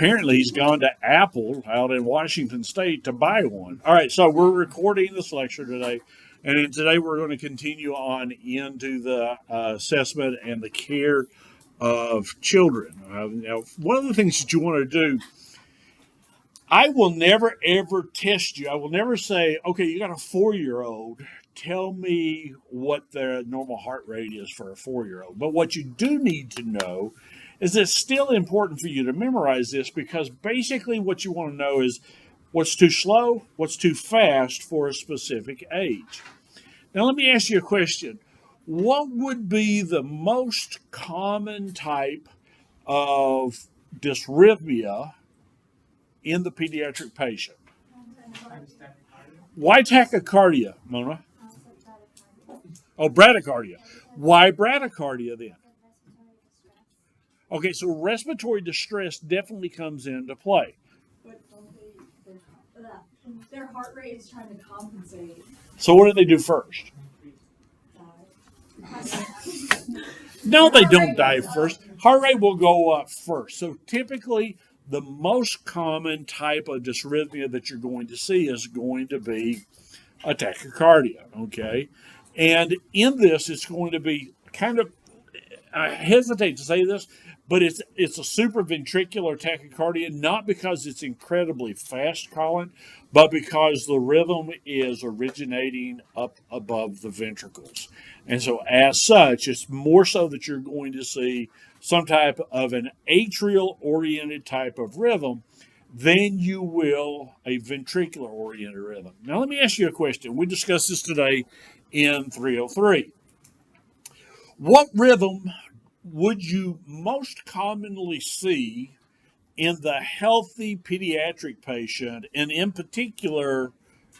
apparently he's gone to Apple out in Washington State to buy one. All right, so we're recording this lecture today, and today we're going to continue on into the assessment and the care of children. Now, one of the things that you want to do, I will never ever test you. I will never say, okay, you got a 4-year-old. Tell me what their normal heart rate is for a 4-year-old. But what you do need to know is it's still important for you to memorize this, because basically what you want to know is what's too slow, what's too fast for a specific age. Now let me ask you a question. What would be the most common type of dysrhythmia in the pediatric patient? Why tachycardia, Mona? Oh, bradycardia. Why bradycardia then? Okay, so respiratory distress definitely comes into play. But their heart rate is trying to compensate. So what do they do first? No, they don't die first. Heart rate will go up first. So typically, the most common type of dysrhythmia that you're going to see is going to be a tachycardia, okay? And in this, it's going to be kind of, I hesitate to say this, but it's a supraventricular tachycardia, not because it's incredibly fast, Colin, but because the rhythm is originating up above the ventricles. And so as such, it's more so that you're going to see some type of an atrial-oriented type of rhythm than you will a ventricular-oriented rhythm. Now let me ask you a question. We discussed this today in 303. What rhythm would you most commonly see in the healthy pediatric patient, and in particular,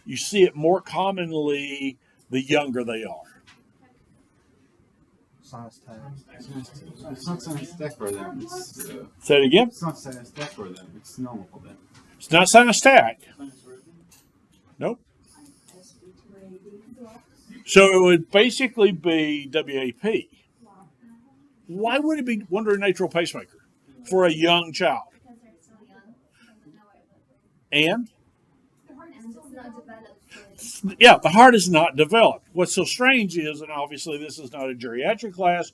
you see it more commonly the younger they are? Sinus tech. It's not sinus tech for them. Say it again? It's not sinus tech for them. It's normal for them. It's not sinus tach. Nope. So it would basically be WAP. Why would it be wandering atrial pacemaker for a young child? And? Yeah, the heart is not developed. What's so strange is, and obviously this is not a geriatric class,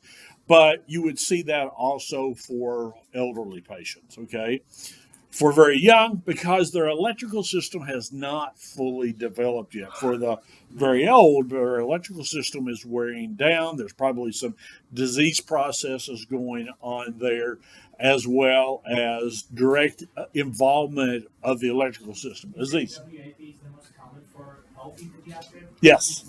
but you would see that also for elderly patients, okay? For very young, because their electrical system has not fully developed yet. For the very old, their electrical system is wearing down. There's probably some disease processes going on there, as well as direct involvement of the electrical system. Disease. Yes.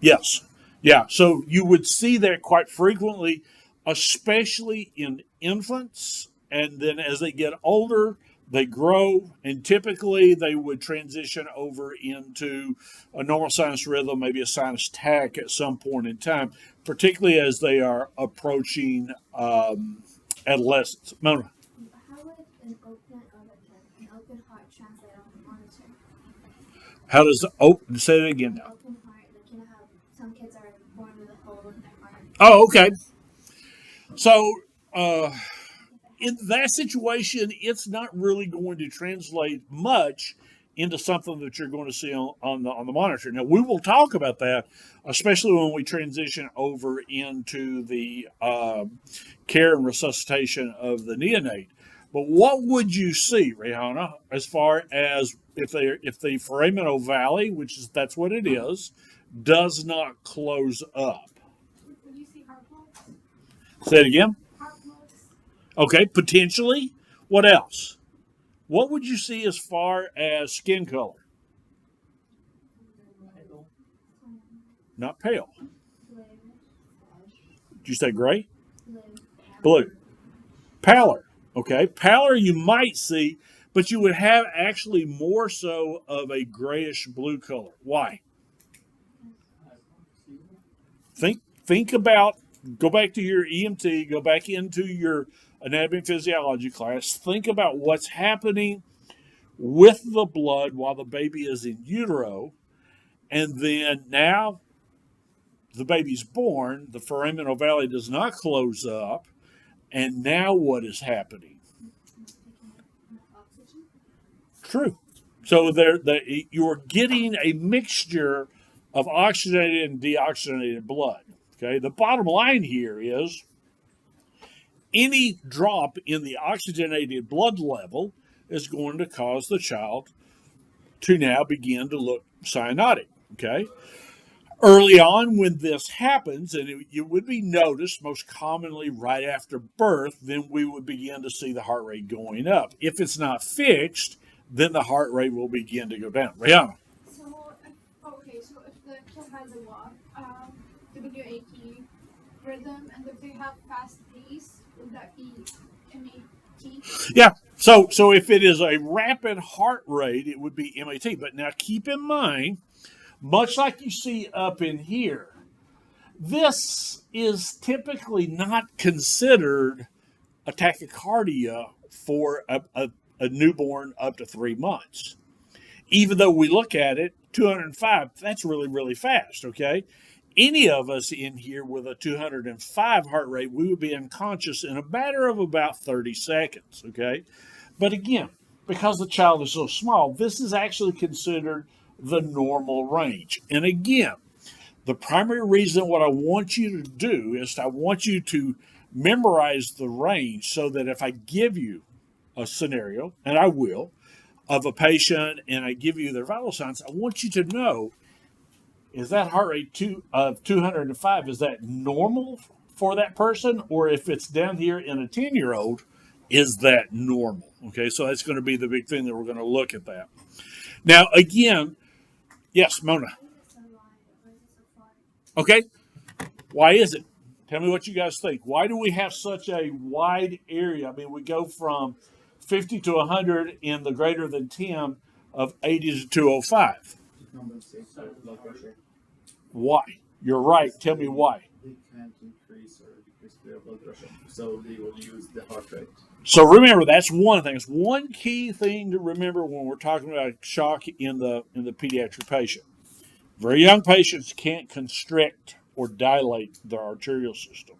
Yes. Yeah. So you would see that quite frequently, especially in infants. And then as they get older, they grow, and typically they would transition over into a normal sinus rhythm, maybe a sinus tach at some point in time, particularly as they are approaching adolescence. Mona? How would an open heart translate on the monitor? How does say it again now? Open heart, like you know how some kids are born with a hole in their heart. Oh, okay. So, in that situation, it's not really going to translate much into something that you're going to see on the monitor. Now, we will talk about that, especially when we transition over into the care and resuscitation of the neonate. But what would you see, Rihanna, as far as if the foramen ovale, that's what it is, does not close up? Would you see heart pulse? Say it again. Heart pulse. Okay, potentially. What else? What would you see as far as skin color? Not pale. Did you say gray? Blue. Pallor. Okay, pallor you might see, but you would have actually more so of a grayish blue color. Why? Think about, go back to your EMT, go back into your anatomy and physiology class. Think about what's happening with the blood while the baby is in utero, and then now the baby's born, the foramen ovale does not close up, and now what is happening? True. So you're getting a mixture of oxygenated and deoxygenated blood. Okay. The bottom line here is any drop in the oxygenated blood level is going to cause the child to now begin to look cyanotic. Okay. Early on, when this happens, and it would be noticed most commonly right after birth, then we would begin to see the heart rate going up. If it's not fixed, then the heart rate will begin to go down. Rihanna. So, so if the kid has a walk, WAP rhythm, and if they have fast pace, would that be MAT? Yeah. So if it is a rapid heart rate, it would be MAT. But now keep in mind, much like you see up in here, this is typically not considered a tachycardia for a newborn up to 3 months. Even though we look at it, 205, that's really, really fast, okay? Any of us in here with a 205 heart rate, we would be unconscious in a matter of about 30 seconds, okay? But again, because the child is so small, this is actually considered the normal range. And again, the primary reason what I want you to do is I want you to memorize the range so that if I give you a scenario, and I will, of a patient and I give you their vital signs, I want you to know, is that heart rate of 205, is that normal for that person? Or if it's down here in a 10-year-old, is that normal? Okay, so that's going to be the big thing that we're going to look at that. Now, again, yes, Mona. Okay, why is it? Tell me what you guys think. Why do we have such a wide area? I mean, we go from 50 to 100 in the greater than 10 of 80 to 205. Blood pressure. Why? You're right. Tell me why. They can't increase or decrease their blood pressure, so they will use the heart rate. So remember, that's one thing. It's one key thing to remember when we're talking about shock in the pediatric patient. Very young patients can't constrict or dilate their arterial system.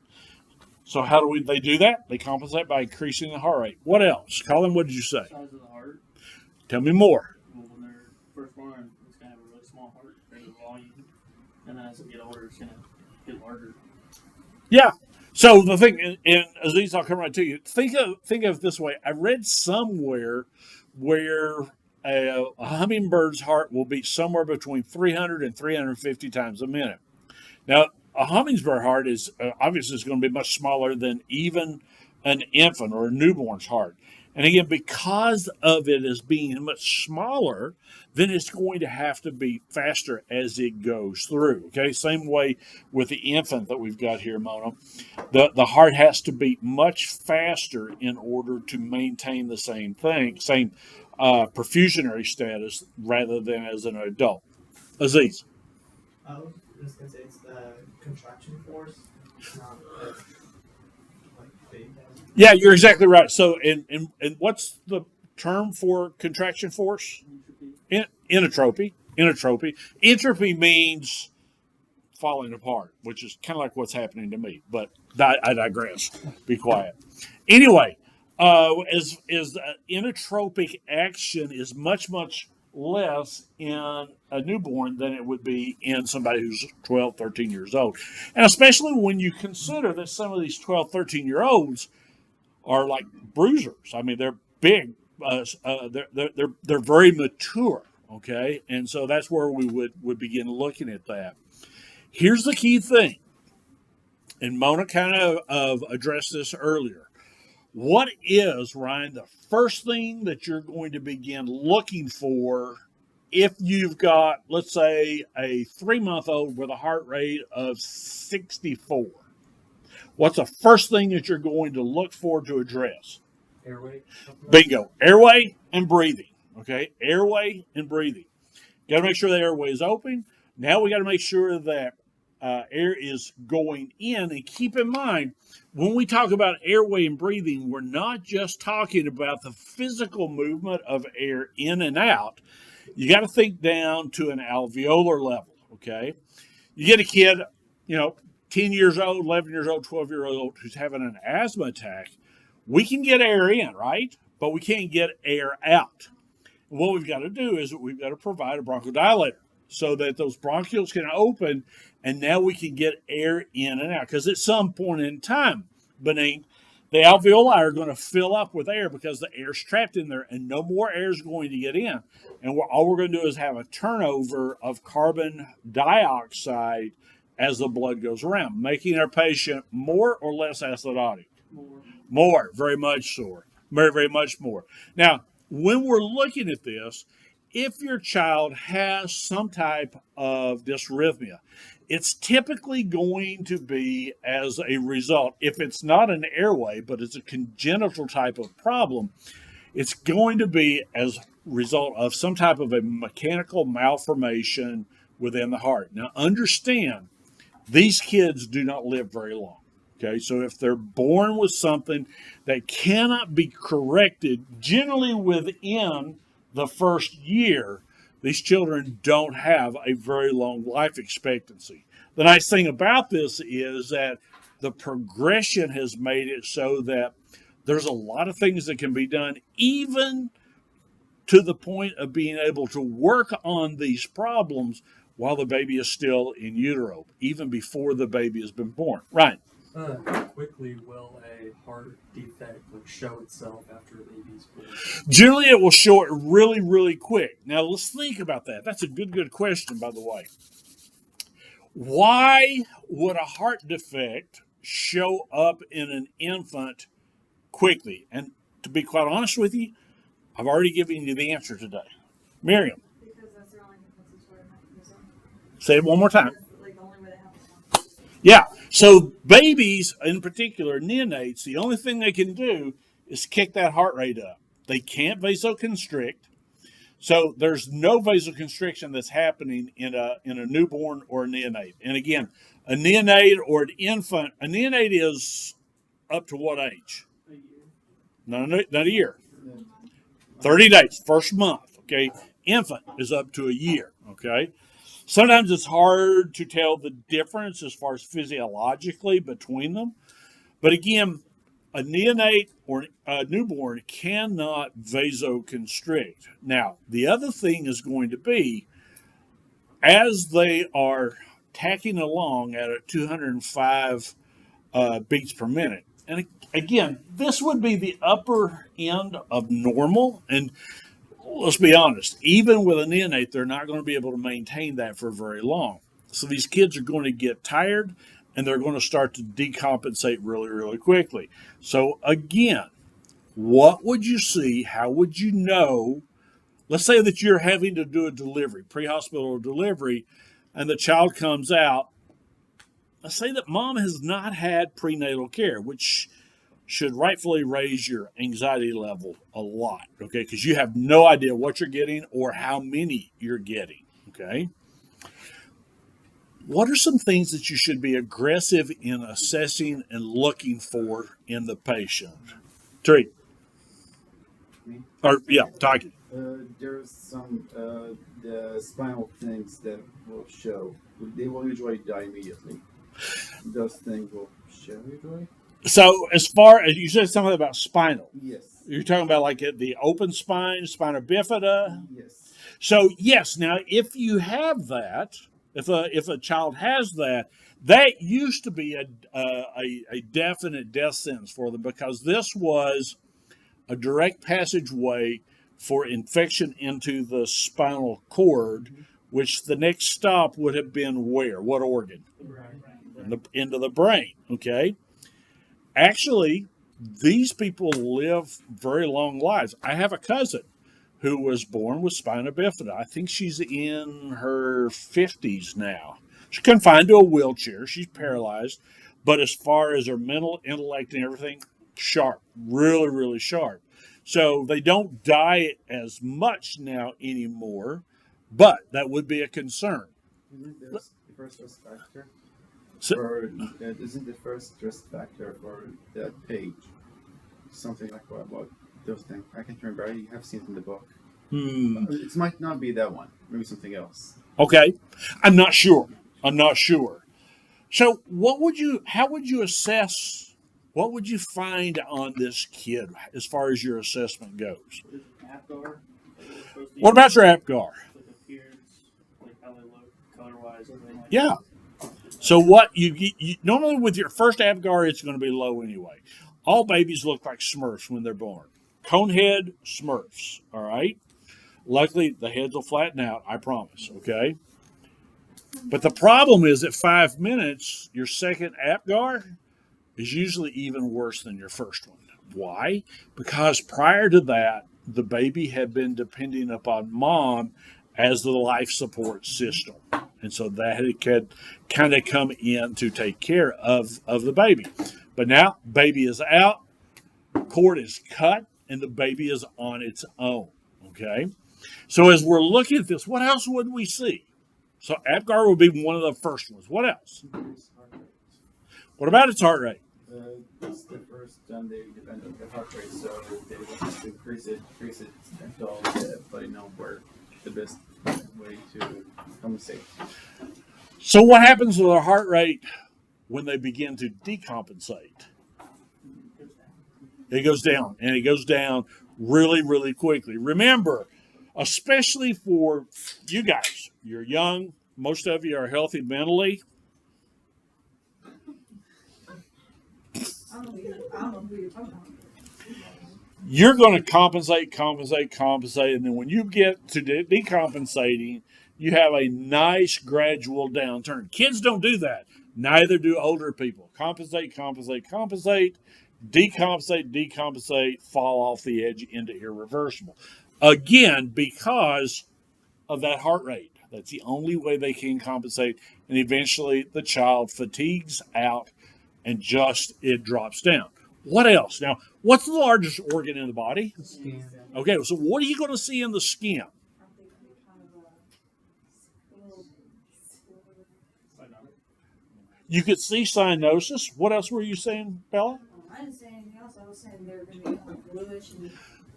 So how do they do that? They compensate by increasing the heart rate. What else? Colin, what did you say? Size of the heart. Tell me more. Well, when they're first born, it's going to have a really small heart compared to volume. And then as they get older, it's going to get larger. Yeah. So the thing, and Aziz, I'll come right to you. Think of it this way. I read somewhere where a hummingbird's heart will beat somewhere between 300 and 350 times a minute. Now, a hummingbird heart is obviously going to be much smaller than even an infant or a newborn's heart. And again, because of it as being much smaller, then it's going to have to be faster as it goes through. Okay, same way with the infant that we've got here, Mona. The heart has to beat much faster in order to maintain the same perfusionary status rather than as an adult. Aziz. I was just gonna say it's the contraction force, not as big. Yeah, you're exactly right. So, and what's the term for contraction force? Entropy. Entropy means falling apart, which is kind of like what's happening to me. But I digress. Be quiet. Anyway, as inotropic action is much less in a newborn than it would be in somebody who's 12, 13 years old. And especially when you consider that some of these 12, 13-year-olds are like bruisers. I mean, they're big. They're very mature, okay? And so that's where we would begin looking at that. Here's the key thing, and Mona kind of addressed this earlier. What is, Ryan, the first thing that you're going to begin looking for if you've got, let's say, a 3-month-old with a heart rate of 64? What's the first thing that you're going to look for to address? Airway. Bingo. Airway and breathing. Okay? Airway and breathing. Got to make sure the airway is open. Now we got to make sure that air is going in. And keep in mind, when we talk about airway and breathing, we're not just talking about the physical movement of air in and out. You got to think down to an alveolar level, okay? You get a kid, 10 years old, 11 years old, 12-year-old who's having an asthma attack. We can get air in, right? But we can't get air out. What we've got to do is we've got to provide a bronchodilator so that those bronchioles can open, and now we can get air in and out. Because at some point in time, beneath, the alveoli are going to fill up with air because the air's trapped in there, and no more air is going to get in. And all we're going to do is have a turnover of carbon dioxide as the blood goes around, making our patient more or less acidotic. More, very much so. Very, very much more. Now, when we're looking at this, if your child has some type of dysrhythmia, it's typically going to be as a result, if it's not an airway, but it's a congenital type of problem, it's going to be as a result of some type of a mechanical malformation within the heart. Now, understand, these kids do not live very long. Okay, so if they're born with something that cannot be corrected, generally within the first year, these children don't have a very long life expectancy. The nice thing about this is that the progression has made it so that there's a lot of things that can be done, even to the point of being able to work on these problems while the baby is still in utero, even before the baby has been born. Right. How quickly will a heart defect show itself after a baby's born? Generally, it will show it really, really quick. Now, let's think about that. That's a good question, by the way. Why would a heart defect show up in an infant quickly? And to be quite honest with you, I've already given you the answer today. Miriam. Because that's the only compensatory mechanism. Say it one more time. That's like the only way they have it. Yeah. So babies, in particular, neonates, the only thing they can do is kick that heart rate up. They can't vasoconstrict. So there's no vasoconstriction that's happening in a newborn or a neonate. And again, a neonate or an infant, a neonate is up to what age? A year. Not a year. 30 days, first month, okay? Infant is up to a year, okay? Sometimes it's hard to tell the difference as far as physiologically between them. But again, a neonate or a newborn cannot vasoconstrict. Now, the other thing is going to be, as they are tacking along at a 205 beats per minute, and again, this would be the upper end of normal, and let's be honest, even with a neonate, they're not going to be able to maintain that for very long. So these kids are going to get tired, and they're going to start to decompensate really, really quickly. So again, what would you see? How would you know? Let's say that you're having to do a delivery, pre-hospital delivery, and the child comes out. Let's say that mom has not had prenatal care, which should rightfully raise your anxiety level a lot, okay? Because you have no idea what you're getting or how many you're getting, okay? What are some things that you should be aggressive in assessing and looking for in the patient? Tree. Me? Or, yeah, Taki. There's some the spinal things that will show. They will usually die immediately. Those things will show usually. So as far as you said something about spinal, Yes. you're talking about like the open spine, spina bifida. Yes. So yes, now if you have that, if a child has that, that used to be a definite death sentence for them, because this was a direct passageway for infection into the spinal cord, which the next stop would have been where? What organ? Into the brain. Okay. Actually, these people live very long lives. I have a cousin who was born with spina bifida. I think she's in her 50s now. She's confined to a wheelchair. She's paralyzed. But as far as her mental intellect and everything, sharp, really, really sharp. So they don't die as much now anymore, but that would be a concern. Isn't this the first risk factor? So, Isn't the first risk factor for that age something like what about those things? I can't remember. I have seen it in the book. It might not be that one. Maybe something else. Okay. I'm not sure. So how would you assess, what would you find on this kid as far as your assessment goes? supposed to What about your APGAR? like appearance, like how they look, color-wise, everything like Yeah. So what you normally with your first APGAR, it's going to be low anyway. All babies look like Smurfs when they're born. Conehead Smurfs. All right. Luckily, the heads will flatten out. I promise. Okay. But the problem is at 5 minutes, your second APGAR is usually even worse than your first one. Why? Because prior to that, the baby had been depending upon mom as the life support system. And so that had kind of come in to take care of the baby. But now, baby is out, cord is cut, and the baby is on its own. Okay? So as we're looking at this, what else would we see? So APGAR would be one of the first ones. What else? Increased heart rate. What about its heart rate? It's the first done. They depend on the heart rate, so they want to increase it until everybody know where the best way to compensate. So what happens with their heart rate when they begin to decompensate? It goes down, and it goes down really, really quickly. Remember, especially for you guys, you're young, most of you are healthy mentally. I don't know who you're talking about. You're going to compensate, and then when you get to decompensating, you have a nice gradual downturn. Kids don't do that. Neither do older people. Compensate, decompensate, fall off the edge into irreversible. Again, because of that heart rate. That's the only way they can compensate. And eventually the child fatigues out and just it drops down. What else? Now, what's the largest organ in the body? The skin. Okay, so what are you going to see in the skin? I'm thinking kind of a little. You could see cyanosis. What else were you saying, Bella? I didn't say anything else. I was saying they're going to be like bluish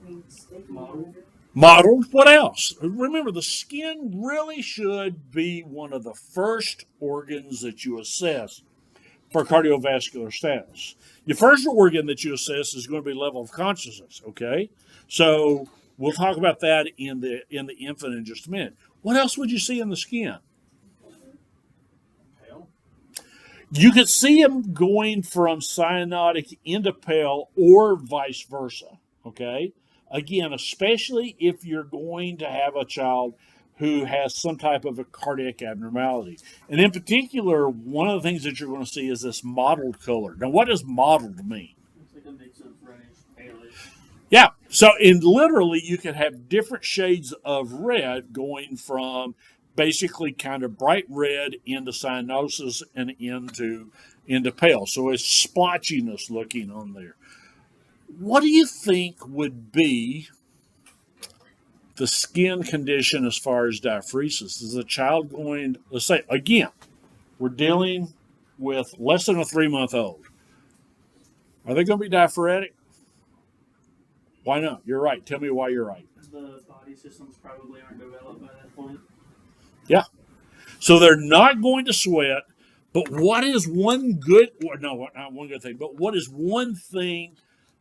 and sticky. Mottled. Mottled. What else? Remember, the skin really should be one of the first organs that you assess for cardiovascular status. Your first organ that you assess is going to be level of consciousness. Okay, so we'll talk about that in the infant in just a minute. What else would you see in the skin? Pale. You could see them going from cyanotic into pale or vice versa. Okay, again, especially if you're going to have a child who has some type of a cardiac abnormality. And in particular, one of the things that you're going to see is this mottled color. Now, what does mottled mean? It's like a mix of reddish, palish. Yeah, so in literally, you can have different shades of red going from basically kind of bright red into cyanosis and into pale. So it's splotchiness looking on there. What do you think would be the skin condition as far as diaphoresis? Is a child going, let's say, again, we're dealing with less than a 3-month-old. Are they going to be diaphoretic? Why not? You're right. Tell me why you're right. The body systems probably aren't developed by that point. Yeah. So they're not going to sweat, but what is one good, or no, not one good thing, but what is one thing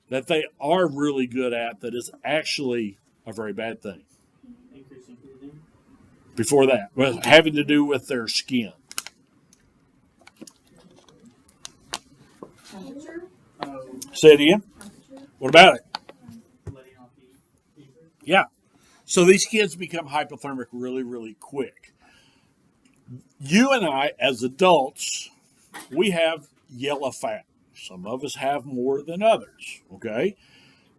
that they are really good at that is actually a very bad thing? Increasing breathing. Before that, well, having to do with their skin. Temperature? Say it again. What about it? Letting off heat. Yeah. So these kids become hypothermic really, really quick. You and I, as adults, we have yellow fat. Some of us have more than others, okay?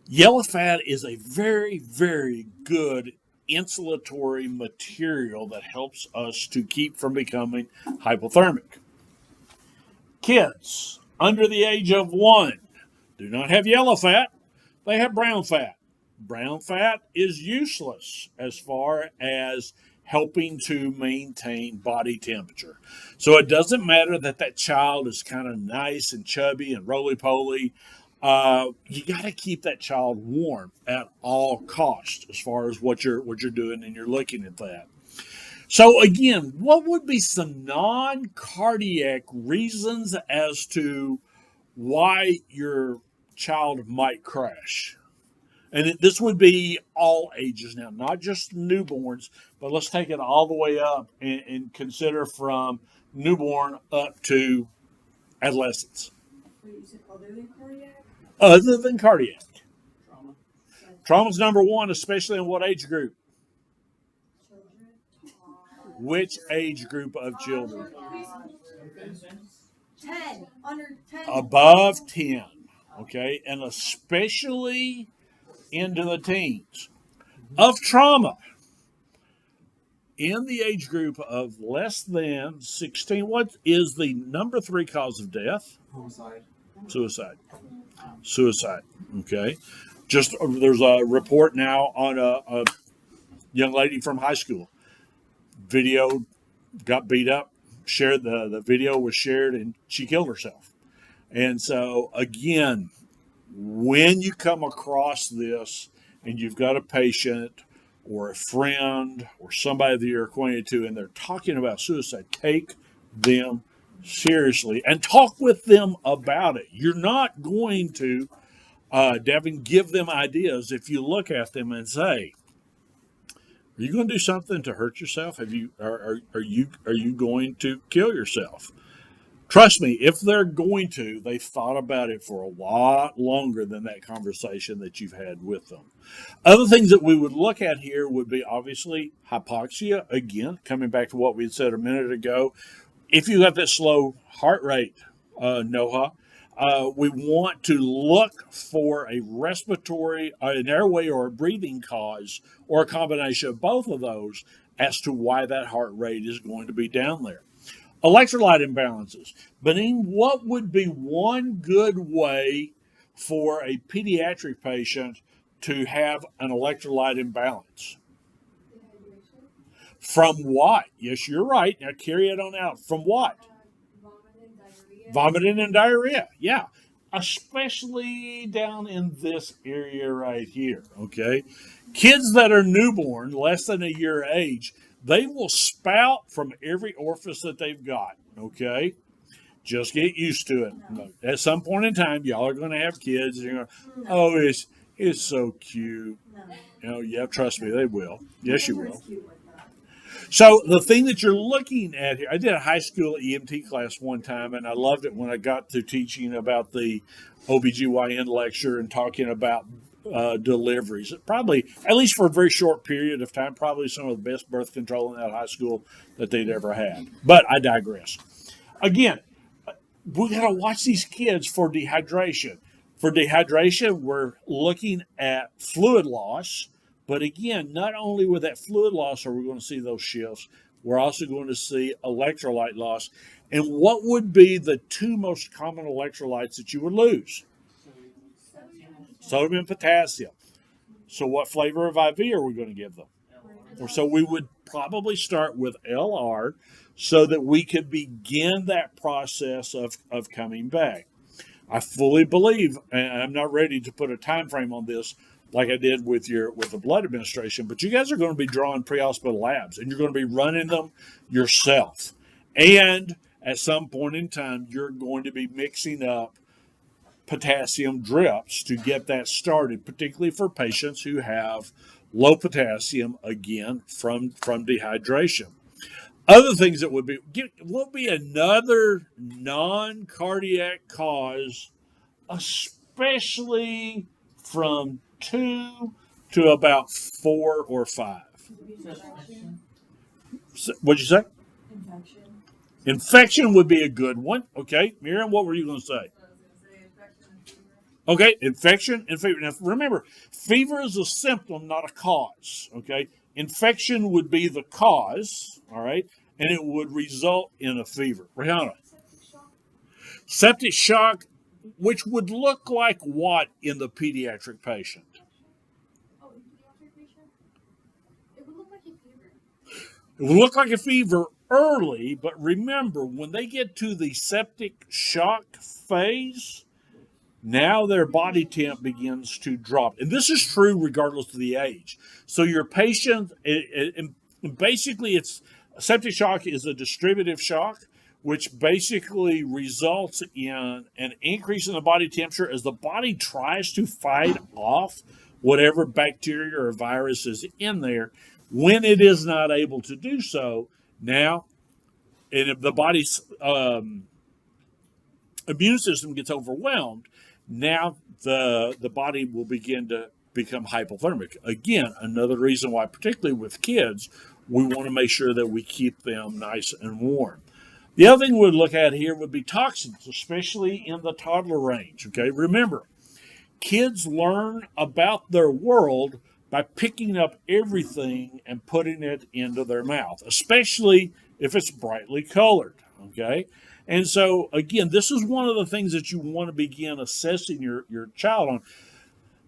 Yellow fat is a very, very good insulatory material that helps us to keep from becoming hypothermic. Kids under the age of 1 do not have yellow fat. They have brown fat. Brown fat is useless as far as helping to maintain body temperature. So it doesn't matter that that child is kind of nice and chubby and roly-poly. You got to keep that child warm at all costs as far as what you're doing and you're looking at that. So again, what would be some non-cardiac reasons as to why your child might crash? And this would be all ages now, not just newborns, but let's take it all the way up and consider from newborn up to adolescence. Wait, you said other than cardiac? Other than cardiac. Trauma. Trauma's number one, especially in what age group? Children? Which age group of children? 10. Under 10. Above 10. Okay, and especially into the teens. Of trauma, in the age group of less than 16, what is the number 3 cause of death? Homicide. Suicide. Suicide. Okay. Just there's a report now on a young lady from high school. Video got beat up. Shared the video was shared and she killed herself. And so again, when you come across this and you've got a patient or a friend or somebody that you're acquainted to and they're talking about suicide, take them seriously and talk with them about it. You're not going to, Devin, give them ideas if you look at them and say, are you going to do something to hurt yourself? Are you going to kill yourself? Trust me, if they're going to, they've thought about it for a lot longer than that conversation that you've had with them. Other things that we would look at here would be obviously hypoxia. Again, coming back to what we had said a minute ago, if you got that slow heart rate, Noha, we want to look for a respiratory, an airway or a breathing cause, or a combination of both of those as to why that heart rate is going to be down there. Electrolyte imbalances. Benin, what would be one good way for a pediatric patient to have an electrolyte imbalance? From what? Yes, you're right. Now carry it on out. From what? Vomiting, diarrhea. Vomiting and diarrhea. Yeah. Especially down in this area right here. Okay. Kids that are newborn, less than a year age, they will spout from every orifice that they've got. Okay. Just get used to it. No. At some point in time, y'all are going to have kids. And you're going, No. oh, it's so cute. No. You know, yeah, trust me, they will. Yes, you will. It's cute like that. So the thing that you're looking at here, I did a high school EMT class one time, and I loved it when I got to teaching about the OBGYN lecture and talking about deliveries. Probably, at least for a very short period of time, probably some of the best birth control in that high school that they'd ever had. But I digress. Again, we got to watch these kids for dehydration. For dehydration, we're looking at fluid loss. But again, not only with that fluid loss are we going to see those shifts, we're also going to see electrolyte loss. And what would be the 2 most common electrolytes that you would lose? Sodium and potassium. So what flavor of IV are we going to give them? So we would probably start with LR so that we could begin that process of coming back. I fully believe, and I'm not ready to put a time frame on this like I did with the blood administration, but you guys are going to be drawing pre-hospital labs and you're going to be running them yourself. And at some point in time, you're going to be mixing up potassium drips to get that started, particularly for patients who have low potassium, again, from dehydration. Other things that would be another non-cardiac cause, especially from 2 to about 4 or 5. Infection. What'd you say? Infection. Infection would be a good one. Okay, Miriam, what were you going to say? I was going to say infection and fever. Okay, infection and fever. Now, remember, fever is a symptom, not a cause. Okay, infection would be the cause, all right, and it would result in a fever. Rihanna, septic shock, which would look like what in the pediatric patient? Oh, in pediatric patient? It would look like a fever. It would look like a fever early, but remember, when they get to the septic shock phase, now their body temp begins to drop. And this is true regardless of the age. So your patient, basically it's septic shock is a distributive shock, which basically results in an increase in the body temperature as the body tries to fight off whatever bacteria or virus is in there. When it is not able to do so, now, and if the body's immune system gets overwhelmed, now the body will begin to become hypothermic. Again, another reason why, particularly with kids, we want to make sure that we keep them nice and warm. The other thing we'd look at here would be toxins, especially in the toddler range. Okay, remember, kids learn about their world by picking up everything and putting it into their mouth, especially if it's brightly colored. Okay, and so again, this is one of the things that you want to begin assessing your child on.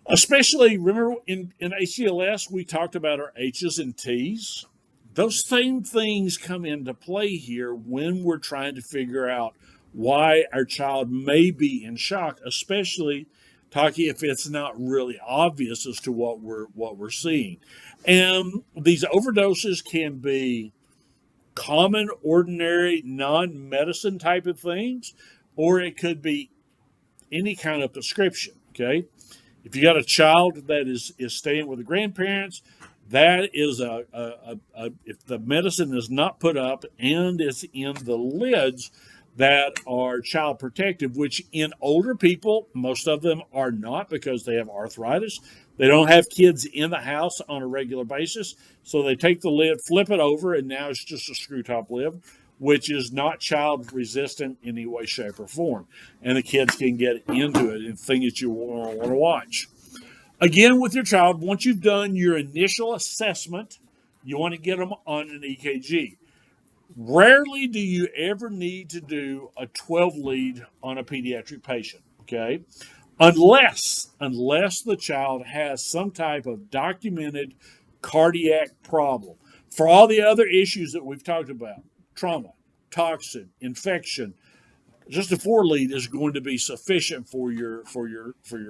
Especially, remember in ACLS, we talked about our H's and T's. Those same things come into play here when we're trying to figure out why our child may be in shock, especially, Taki, if it's not really obvious as to what we're seeing. And these overdoses can be common, ordinary, non-medicine type of things, or it could be any kind of prescription, okay? If you got a child that is staying with the grandparents, that is if the medicine is not put up and it's in the lids that are child protective, which in older people, most of them are not because they have arthritis. They don't have kids in the house on a regular basis. So they take the lid, flip it over, and now it's just a screw top lid, which is not child resistant in any way, shape, or form. And the kids can get into it and thing that you want to watch. Again, with your child, once you've done your initial assessment, you want to get them on an EKG. Rarely do you ever need to do a 12 lead on a pediatric patient, okay? Unless the child has some type of documented cardiac problem. For all the other issues that we've talked about, trauma, toxin, infection, just a 4 lead is going to be sufficient for your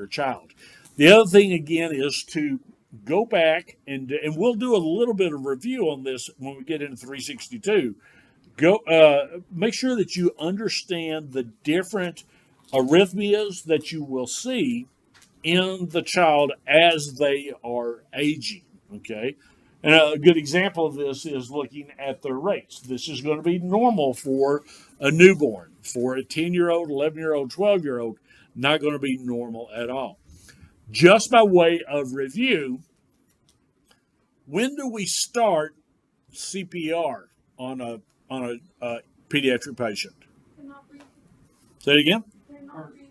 child. The other thing again is to go back and we'll do a little bit of review on this when we get into 362. Make sure that you understand the different arrhythmias that you will see in the child as they are aging. Okay. And a good example of this is looking at their rates. This is going to be normal for a newborn. For a 10-year-old, 11-year-old, 12-year-old, not going to be normal at all. Just by way of review, when do we start CPR on a pediatric patient? They're not breathing. Say it again? They're not breathing.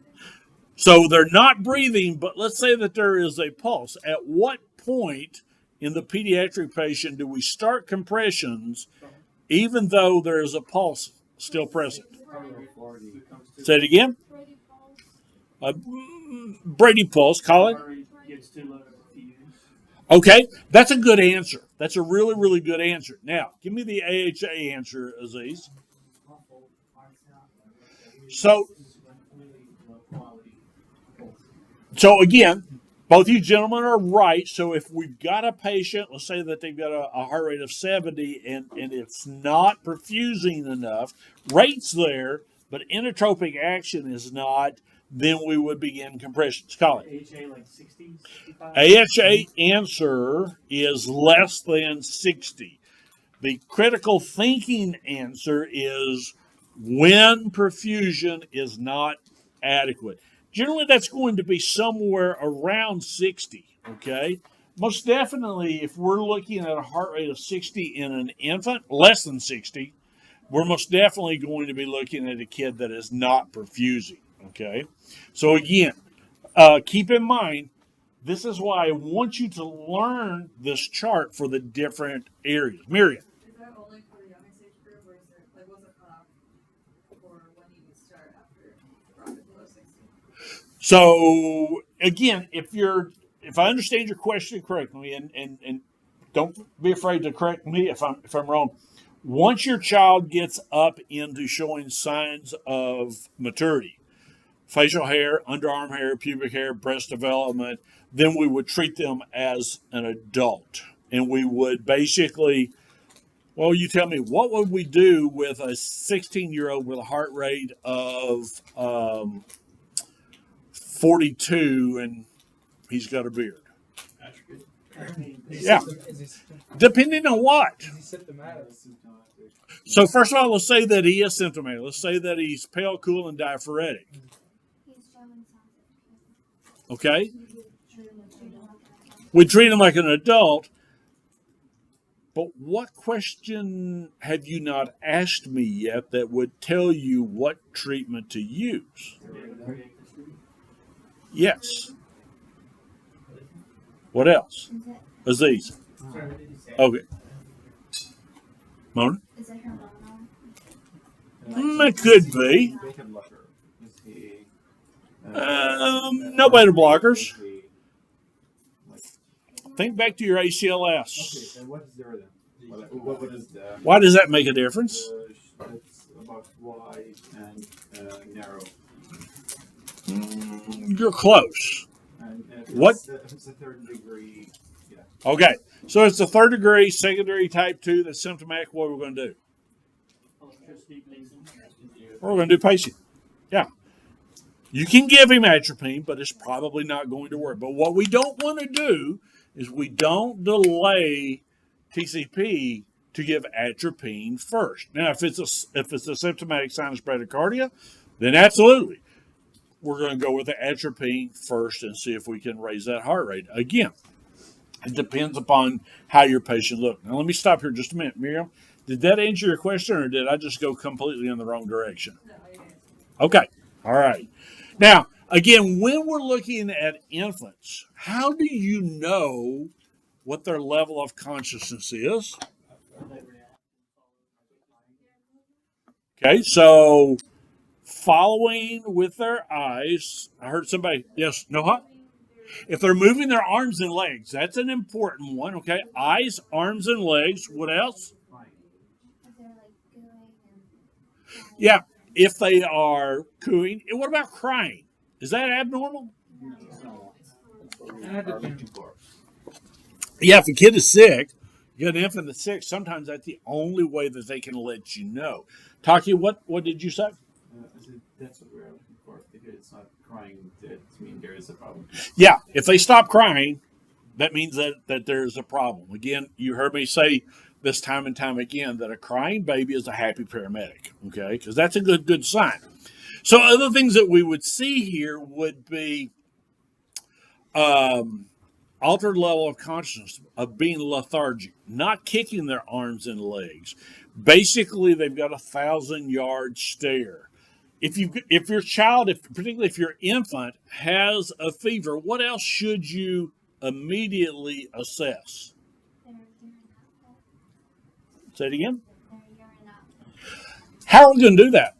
So they're not breathing, but let's say that there is a pulse. At what point in the pediatric patient do we start compressions even though there is a pulse still present? Say it again? Brady Falls. Brady pulse, Colin? Gets too low to fuse. Okay, that's a good answer. That's a really, really good answer. Now, give me the AHA answer, Aziz. So again, both you gentlemen are right. So if we've got a patient, let's say that they've got a heart rate of 70 and it's not perfusing enough, rate's there, but inotropic action is not, then we would begin compressions. Colin. AHA like 60, 65? AHA answer is less than 60. The critical thinking answer is when perfusion is not adequate. Generally, that's going to be somewhere around 60, okay? Most definitely, if we're looking at a heart rate of 60 in an infant, less than 60, we're most definitely going to be looking at a kid that is not perfusing, okay? So again, keep in mind, this is why I want you to learn this chart for the different areas. Miriam. Is that only for the youngest age group, or is there, like, what's the cutoff for when you can start after dropping below 60? So again, if I understand your question correctly, and don't be afraid to correct me if I'm wrong. Once your child gets up into showing signs of maturity, facial hair, underarm hair, pubic hair, breast development, then we would treat them as an adult. And we would basically, well, you tell me, what would we do with a 16-year-old with a heart rate of 42 and he's got a beard? Yeah. Depending on what. Is he symptomatic? So first of all, let's say that he is symptomatic. Let's say that he's pale, cool, and diaphoretic. Okay? We treat him like an adult. But what question have you not asked me yet that would tell you what treatment to use? Yes. What else? Aziz. Okay. Mona? Is it hormonal? It could be. Beta blocker. Is he, No beta blockers. Like, Think back to your okay, ACLS. and what is there then? What is the? Why does that make a difference? It's about wide and narrow. You're close. And if What? If it's a third degree, yeah. Okay. So it's a third degree, secondary type 2 that's symptomatic. What are we going to do? Electricity bleeding. We're going to do pacing. Yeah. You can give him atropine, but it's probably not going to work. But what we don't want to do is we don't delay TCP to give atropine first. Now, if it's a symptomatic sinus bradycardia, then absolutely, we're going to go with the atropine first and see if we can raise that heart rate. Again, it depends upon how your patient looks. Now, let me stop here just a minute, Miriam. Did that answer your question, or did I just go completely in the wrong direction? No, you guys. Okay. All right. Now, again, when we're looking at infants, how do you know what their level of consciousness is? Okay, so following with their eyes. I heard somebody, yes, no, huh? If they're moving their arms and legs, that's an important one, okay? Eyes, arms, and legs. What else? Yeah, if they are cooing. And what about crying? Is that abnormal? Yeah, if a kid is sick, you got an infant that's sick, sometimes that's the only way that they can let you know. Taki, what did you say? I said that's what we're looking for. If it's not crying, that means there is a problem. Yeah, if they stop crying, that means that there's a problem. Again, you heard me say this time and time again that a crying baby is a happy paramedic, okay? Because that's a good sign. So other things that we would see here would be altered level of consciousness, of being lethargic, not kicking their arms and legs. Basically, they've got 1,000-yard stare. If your child, particularly if your infant has a fever, what else should you immediately assess? Say it again. How are we going to do that?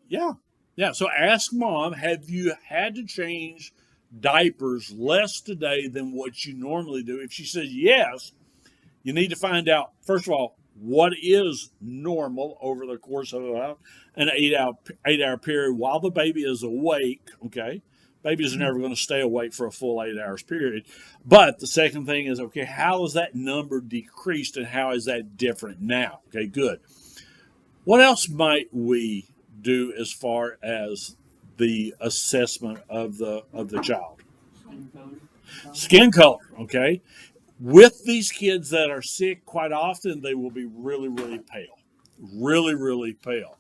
Yeah. So ask mom, have you had to change diapers less today than what you normally do? If she says yes, you need to find out, first of all, what is normal over the course of an 8-hour period while the baby is awake, okay? Babies are never going to stay awake for a full 8 hours period. But the second thing is, okay, how is that number decreased and how is that different now? Okay, good. What else might we do as far as the assessment of the child? Skin color, okay? With these kids that are sick, quite often they will be really, really pale. Really, really pale.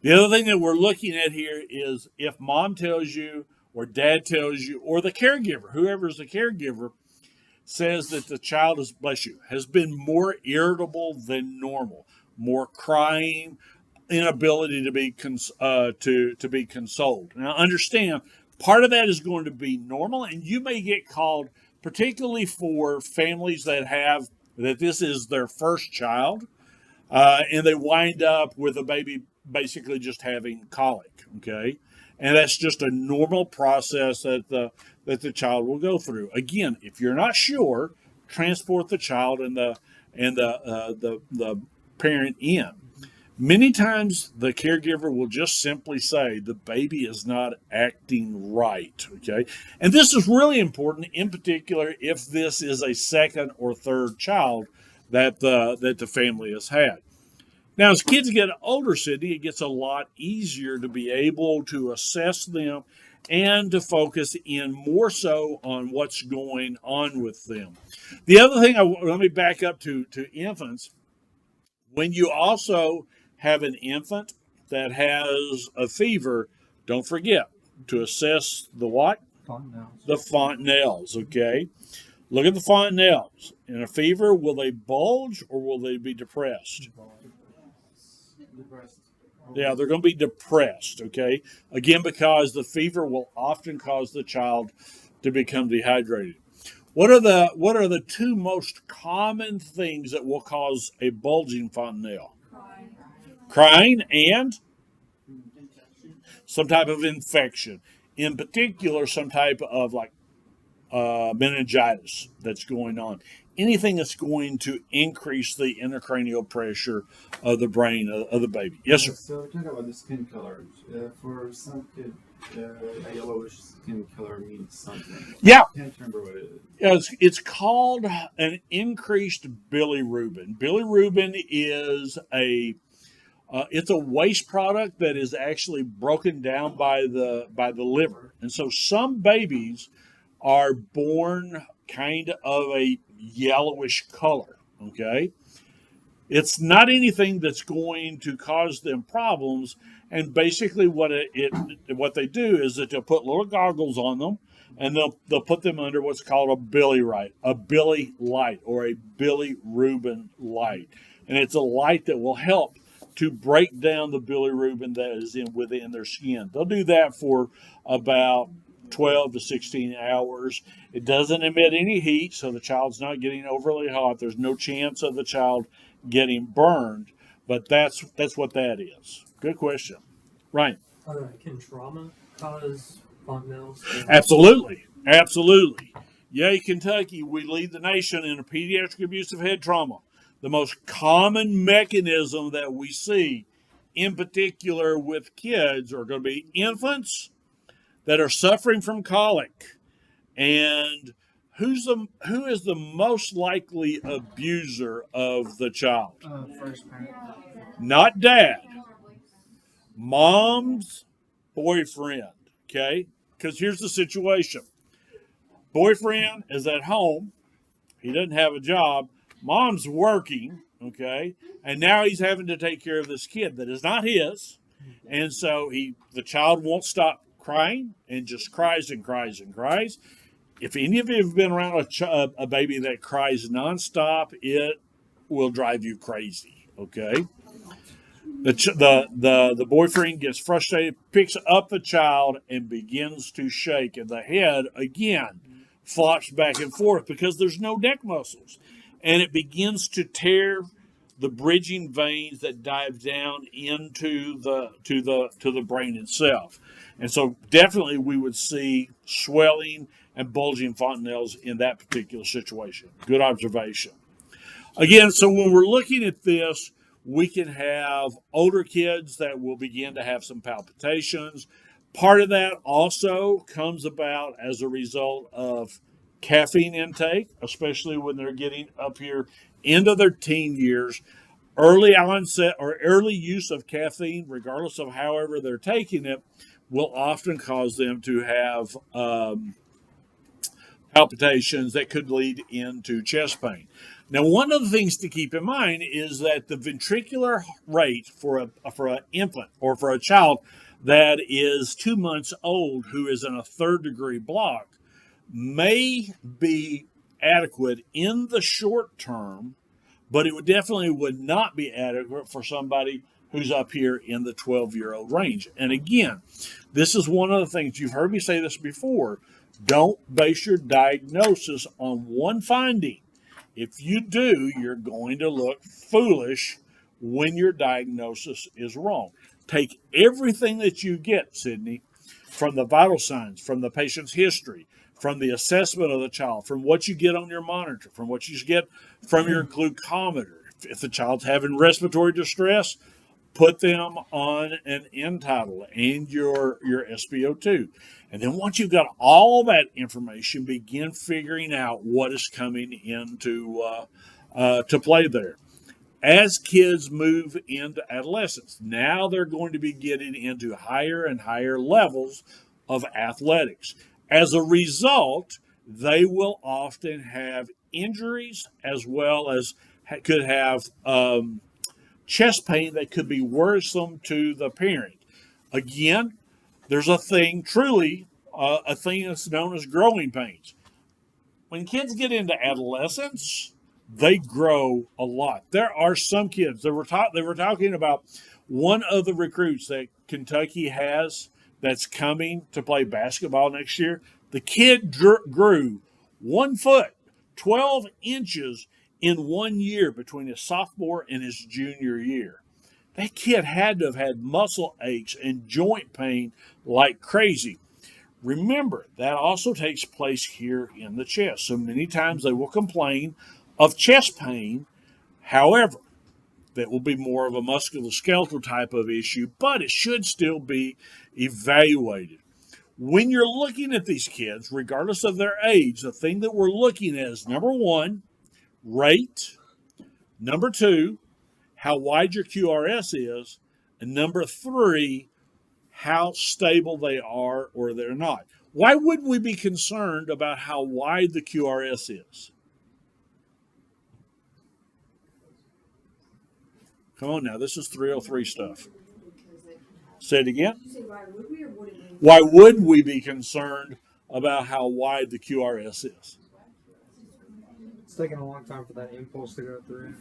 The other thing that we're looking at here is if mom tells you or dad tells you or the caregiver, whoever is the caregiver, says that the child is, bless you, has been more irritable than normal, more crying, inability to be to be consoled. Now, understand, part of that is going to be normal, and you may get called, particularly for families that this is their first child, and they wind up with a baby basically just having colic. Okay, and that's just a normal process that the child will go through. Again, if you're not sure, transport the child and the parent in. Many times the caregiver will just simply say the baby is not acting right, okay? And this is really important, in particular, if this is a second or third child that the family has had. Now, as kids get older, Sydney, it gets a lot easier to be able to assess them and to focus in more so on what's going on with them. The other thing, let me back up to infants. When you also have an infant that has a fever, don't forget to assess the what? Fontanelles. The fontanelles, okay? Look at the fontanelles. In a fever, will they bulge or will they be depressed? Depressed. Yeah, they're going to be depressed, okay? Again, because the fever will often cause the child to become dehydrated. What are the two most common things that will cause a bulging fontanelle? Crying and some type of infection. In particular, some type of like meningitis that's going on. Anything that's going to increase the intracranial pressure of the brain of the baby. Yes, sir. So talk about the skin color. For some kid, a yellowish skin color means something. Yeah. I can't remember what it is. It's called an increased bilirubin. Bilirubin is it's a waste product that is actually broken down by the liver, and so some babies are born kind of a yellowish color. Okay, it's not anything that's going to cause them problems. And basically, what they do is that they'll put little goggles on them, and they'll put them under what's called a billy light, or a bilirubin light, and it's a light that will help to break down the bilirubin that is within their skin. They'll do that for about 12 to 16 hours. It doesn't emit any heat, so the child's not getting overly hot. There's no chance of the child getting burned, but that's what that is. Good question. Right. Can trauma cause fontanelles? Absolutely. Absolutely. Yay, Kentucky, we lead the nation in a pediatric abusive head trauma. The most common mechanism that we see, in particular with kids, are going to be infants that are suffering from colic. And who is the most likely abuser of the child? First parent. Not dad. Mom's boyfriend. Okay? Because here's the situation. Boyfriend is at home. He doesn't have a job. Mom's working, okay? And now he's having to take care of this kid that is not his. And so the child won't stop crying and just cries and cries and cries. If any of you have been around a baby that cries nonstop, it will drive you crazy, okay? The boyfriend gets frustrated, picks up the child, and begins to shake. And the head, again, flops back and forth because there's no neck muscles. And it begins to tear the bridging veins that dive down into the brain itself. And so definitely we would see swelling and bulging fontanelles in that particular situation. Good observation. Again, so when we're looking at this, we can have older kids that will begin to have some palpitations. Part of that also comes about as a result of caffeine intake, especially when they're getting up here into their teen years. Early onset or early use of caffeine, regardless of however they're taking it, will often cause them to have palpitations that could lead into chest pain. Now, one of the things to keep in mind is that the ventricular rate for an infant or for a child that is 2 months old who is in a third-degree block may be adequate in the short term, but it would not be adequate for somebody who's up here in the 12-year-old range. And again, this is one of the things, you've heard me say this before, don't base your diagnosis on one finding. If you do, you're going to look foolish when your diagnosis is wrong. Take everything that you get, Sydney, from the vital signs, from the patient's history, from the assessment of the child, from what you get on your monitor, from what you get from your glucometer. If the child's having respiratory distress, put them on an N-tidal and your SpO2. And then once you've got all that information, begin figuring out what is coming into to play there. As kids move into adolescence, now they're going to be getting into higher and higher levels of athletics. As a result, they will often have injuries as well as could have chest pain that could be worrisome to the parent. Again, there's a thing, truly, a thing that's known as growing pains. When kids get into adolescence, they grow a lot. There are some kids, they were talking about one of the recruits that Kentucky has that's coming to play basketball next year. The kid grew 1 foot, 12 inches in 1 year between his sophomore and his junior year. That kid had to have had muscle aches and joint pain like crazy. Remember, that also takes place here in the chest. So many times they will complain of chest pain. However, that will be more of a musculoskeletal type of issue, but it should still be evaluated. When you're looking at these kids, regardless of their age, the thing that we're looking at is number one, rate, number two, how wide your QRS is, and number three, how stable they are or they're not. Why would we be concerned about how wide the QRS is? Come on now, this is 303 stuff. Say it again. Why would we be concerned about how wide the QRS is? It's taking a long time for that impulse to go through.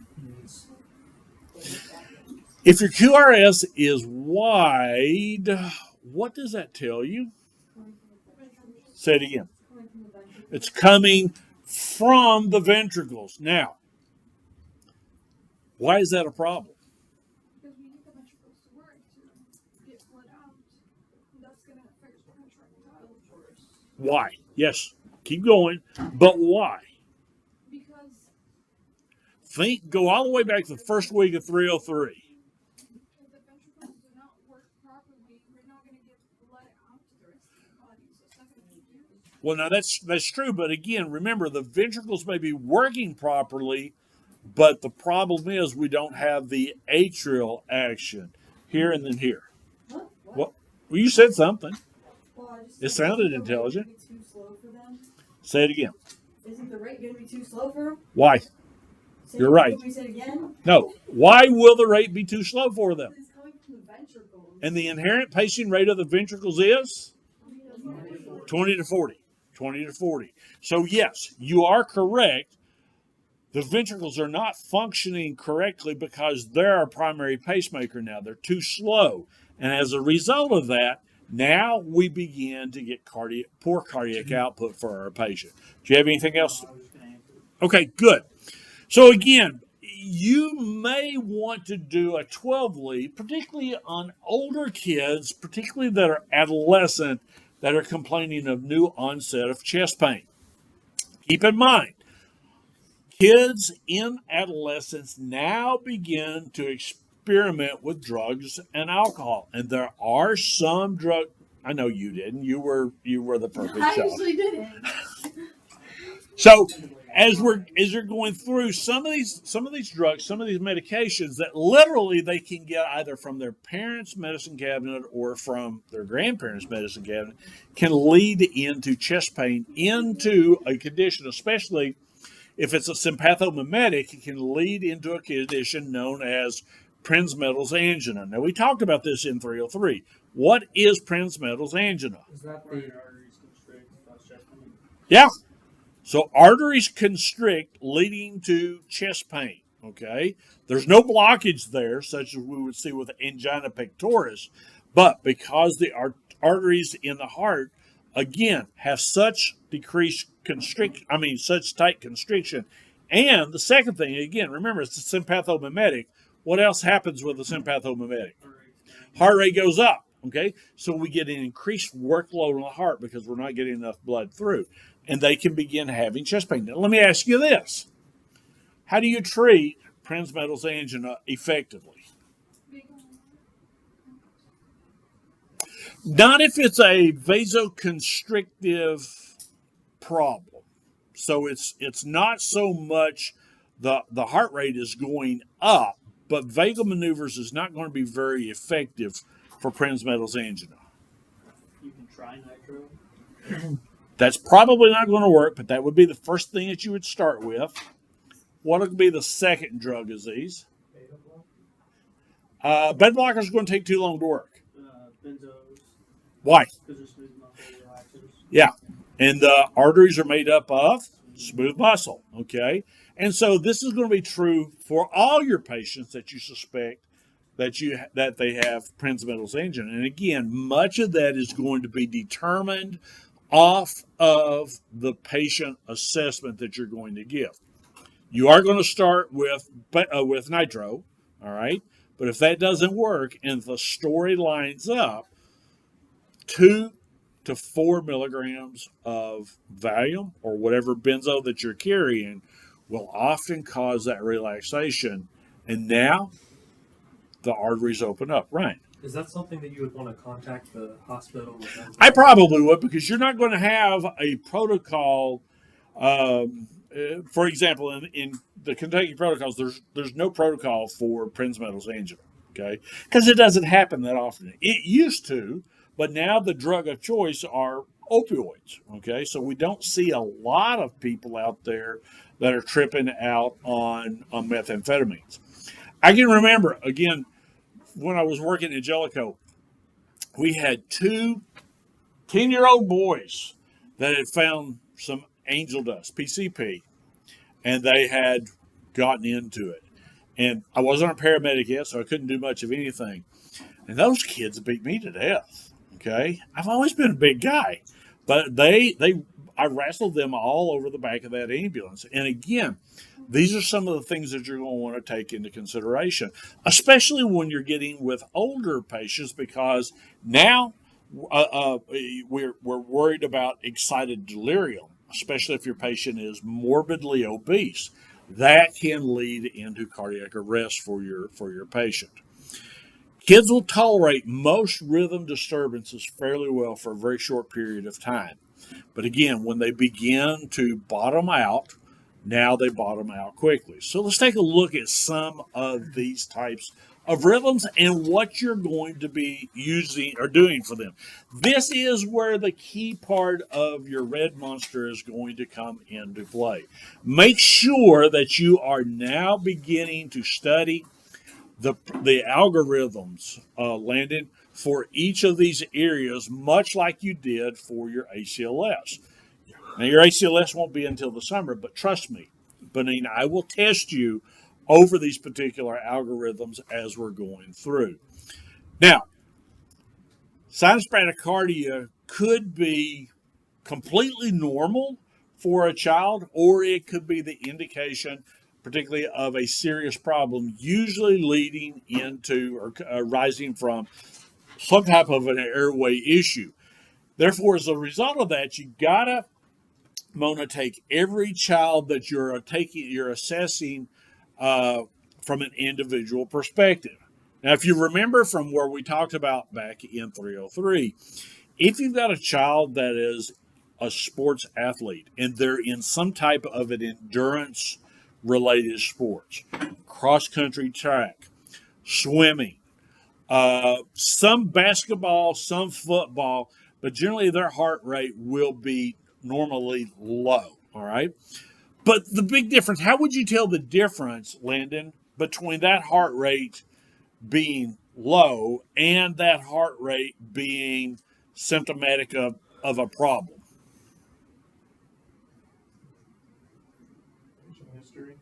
If your QRS is wide, what does that tell you? Say it again. It's coming from the ventricles. Now, why is that a problem? Because we need the ventricles to work to get blood out. And that's going to affect the contractile force. Why? Yes, keep going. But why? Because Go all the way back to the first week of 303. if the ventricles do not work properly, we're not going to get blood out to the rest of the body. So it's not going to be used. Well, now that's true, but again, remember the ventricles may be working properly, but the problem is we don't have the atrial action here and then here. What? Well, you said something. It sounded intelligent. Too slow for them? Say it again. Isn't the rate going to be too slow for them? Why? You're right. Can we say it again? No. Why will the rate be too slow for them? It's coming from the ventricles. And the inherent pacing rate of the ventricles is 20 to 40. 20 to 40. So yes, you are correct. The ventricles are not functioning correctly because they're our primary pacemaker now. They're too slow. And as a result of that, now we begin to get poor cardiac output for our patient. Do you have anything else? Okay, good. So again, you may want to do a 12 lead, particularly on older kids, particularly that are adolescent, that are complaining of new onset of chest pain. Keep in mind, kids in adolescence now begin to experiment with drugs and alcohol, and there are some drug. I know you didn't. You were the perfect I child. actually didn't. So as you're going through some of these drugs, some of these medications that literally they can get either from their parents' medicine cabinet or from their grandparents' medicine cabinet, can lead into chest pain, into a condition, especially if it's a sympathomimetic, it can lead into a condition known as Prinzmetal's angina. Now, we talked about this in 303. What is Prinzmetal's angina? Is that Coronary arteries constrict, cause chest pain. Yeah. So arteries constrict, leading to chest pain, okay? There's no blockage there, such as we would see with angina pectoris, but because the arteries in the heart, again, have such such tight constriction. And the second thing, again, remember, it's a sympathomimetic. What else happens with a sympathomimetic? Heart rate goes up, okay? So we get an increased workload on the heart because we're not getting enough blood through. And they can begin having chest pain. Now, let me ask you this. How do you treat Prinzmetal's angina effectively? Not if it's a vasoconstrictive problem. So it's not so much the heart rate is going up, but vagal maneuvers is not going to be very effective for Prinzmetal's angina. You can try nitro? That's probably not going to work, but that would be the first thing that you would start with. What would be the second drug disease? Beta blockers are going to take too long to work. Benzos, Why? because they're smooth muscle relaxers. Yeah. And the arteries are made up of smooth muscle. Okay. And so this is going to be true for all your patients that you suspect that they have Prinzmetal's engine. And again, much of that is going to be determined off of the patient assessment that you're going to give. You are going to start with nitro, all right? But if that doesn't work and the story lines up, 2 to 4 milligrams of Valium or whatever benzo that you're carrying will often cause that relaxation. And now the arteries open up, right? Is that something that you would want to contact the hospital with? I probably would, because you're not going to have a protocol. For example, in the Kentucky protocols, there's no protocol for Prinzmetal's angina, okay? Because it doesn't happen that often. It used to, but now the drug of choice are opioids, okay? So we don't see a lot of people out there that are tripping out on methamphetamines. I can remember, again, when I was working in Jellicoe, we had 2 10-year-old boys that had found some angel dust, PCP, and they had gotten into it. And I wasn't a paramedic yet, so I couldn't do much of anything. And those kids beat me to death, okay? I've always been a big guy, but I wrestled them all over the back of that ambulance. And again, these are some of the things that you're going to want to take into consideration, especially when you're getting with older patients, because now we're worried about excited delirium, especially if your patient is morbidly obese. That can lead into cardiac arrest for your patient. Kids will tolerate most rhythm disturbances fairly well for a very short period of time. But again, when they begin to bottom out, now they bottom out quickly. So let's take a look at some of these types of rhythms and what you're going to be using or doing for them. This is where the key part of your red monster is going to come into play. Make sure that you are now beginning to study the algorithms, Landon, for each of these areas, much like you did for your ACLS. Now, your ACLS won't be until the summer, but trust me, Benina, I will test you over these particular algorithms as we're going through. Now, sinus bradycardia could be completely normal for a child, or it could be the indication, particularly of a serious problem, usually leading into or arising from some type of an airway issue. Therefore, as a result of that, you gotta, Mona, take every child that you're assessing from an individual perspective. Now, if you remember from where we talked about back in 303, if you've got a child that is a sports athlete and they're in some type of an endurance related sports, cross country track, swimming, some basketball, some football, but generally their heart rate will be normally low, all right? But the big difference, how would you tell the difference, Landon, between that heart rate being low and that heart rate being symptomatic of a problem? History.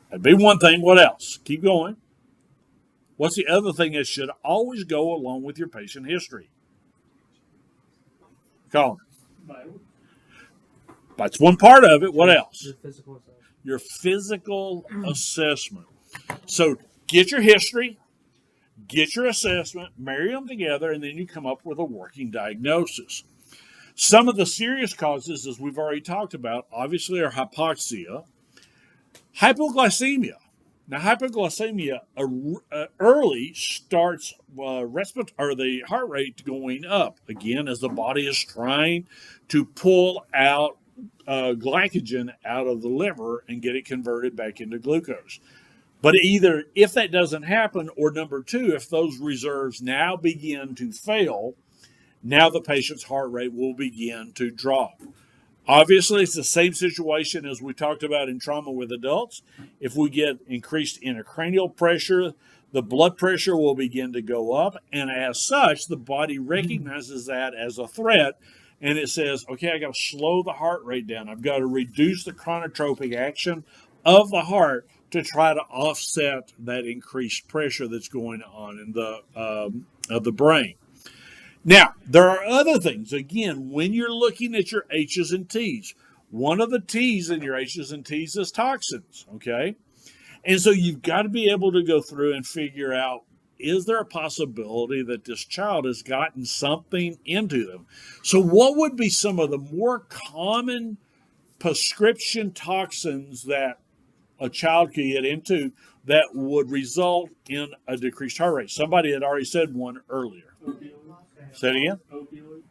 That'd be one thing. What else? Keep going. What's the other thing that should always go along with your patient history? Colin. Vital. That's one part of it. What else? Your physical assessment. Your physical assessment. So get your history, get your assessment, marry them together, and then you come up with a working diagnosis. Some of the serious causes, as we've already talked about, obviously are hypoxia, hypoglycemia. Now, hypoglycemia early starts the heart rate going up again as the body is trying to pull out glycogen out of the liver and get it converted back into glucose. But either if that doesn't happen, or number two, if those reserves now begin to fail, now the patient's heart rate will begin to drop. Obviously, it's the same situation as we talked about in trauma with adults. If we get increased intracranial pressure, the blood pressure will begin to go up, and as such, the body recognizes that as a threat, and it says, okay, I got to slow the heart rate down. I've got to reduce the chronotropic action of the heart to try to offset that increased pressure that's going on in the brain. Now, there are other things. Again, when you're looking at your H's and T's, one of the T's in your H's and T's is toxins, okay? And so you've got to be able to go through and figure out, is there a possibility that this child has gotten something into them? So what would be some of the more common prescription toxins that a child could get into that would result in a decreased heart rate? Somebody had already said one earlier. Say it again. Opioids.